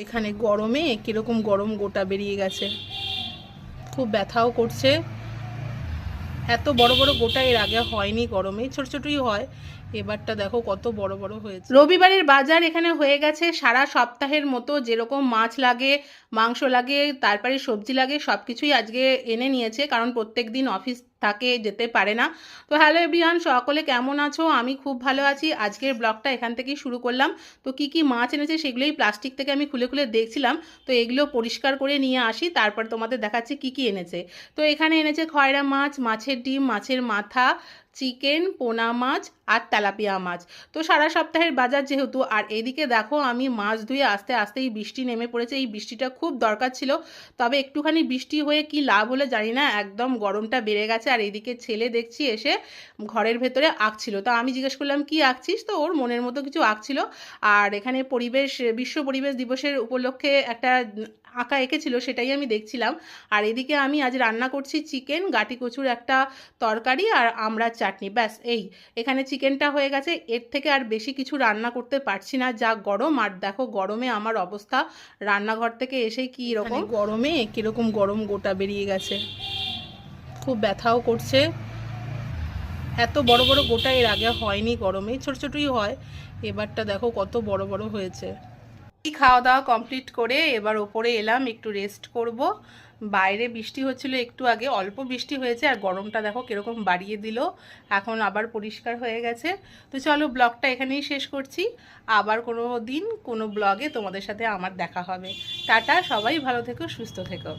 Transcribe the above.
এখানে গরমে কিরকম গরম গোটা বেরিয়ে গেছে, খুব ব্যথাও করছে। এত বড় বড় গোটা এর আগে হয়নি গরমে, ছোট ছোটই হয়, এবারটা দেখো কত বড় বড় হয়েছে। রবিবারের বাজার এখানে হয়ে গেছে। সারা সপ্তাহের মতো যেরকম মাছ লাগে, মাংস লাগে, তারপরে সবজি লাগে, সব কিছুই আজকে এনে নিয়েছে, কারণ প্রত্যেক দিন অফিস থাকে, যেতে পারে না। তো হ্যালো এভরিওয়ান, সকলে কেমন আছো? আমি খুব ভালো আছি। আজকের ব্লগটা এখান থেকেই শুরু করলাম। তো কি কি মাছ এনেছে সেগুলোই প্লাস্টিক থেকে আমি খুলে খুলে দেখছিলাম। তো এগুলো পরিষ্কার করে নিয়ে আসি, তারপর তোমাদের দেখাচ্ছি কি কি এনেছে। তো এখানে এনেছে খয়রা মাছ, মাছের ডিম, মাছের মাথা, চিকেন, পোনা মাছ আর তেলাপিয়া মাছ। তো সারা সপ্তাহের বাজার যেহেতু, আর এদিকে দেখো আমি মাছ ধুয়ে আস্তে আস্তেই বৃষ্টি নেমে পড়েছে। এই বৃষ্টিটা খুব দরকার ছিল, তবে একটুখানি বৃষ্টি হয়ে কি লাভ হলে জানি না, একদম গরমটা বেড়ে গেছে। আর এইদিকে ছেলে দেখছি এসে ঘরের ভেতরে আঁকছিল। তো আমি জিজ্ঞেস করলাম কি আঁকছিস, তো ওর মনের মতো কিছু আঁকছিল। আর এখানে বিশ্ব পরিবেশ দিবসের উপলক্ষে একটা আঁকা এঁকেছিল, সেটাই আমি দেখছিলাম। আর এদিকে আমি আজ রান্না করছি চিকেন, গাটি কচুর একটা তরকারি আর আমড়ার চাটনি, ব্যাস এই। এখানে চিকেনটা হয়ে গেছে, এর থেকে আর বেশি কিছু রান্না করতে পারছি না, যা গরম। আর দেখো গরমে আমার অবস্থা, রান্নাঘর থেকে এসেই কি রকম গরমে কিরকম গরম গোটা বেরিয়ে গেছে, খুব ব্যথাও করছে। এত বড় বড় গোটা এর আগে হয়নি গরমে, ছোট ছোটই হয়, এবারটা দেখো কত বড় বড় হয়েছে। খাওয়া দাওয়া কমপ্লিট করে এবার ওপরে এলাম, একটু রেস্ট করব। বাইরে বৃষ্টি হচ্ছিল একটু আগে, অল্প বৃষ্টি হয়েছে, আর গরমটা দেখো কিরকম বাড়িয়ে দিল। এখন আবার পরিষ্কার হয়ে গেছে। তো চলো ব্লগটা এখানেই শেষ করছি। আবার কোনো দিন কোনো ব্লগে তোমাদের সাথে আমার দেখা হবে। টাটা, সবাই ভালো থেকো, সুস্থ থেকো।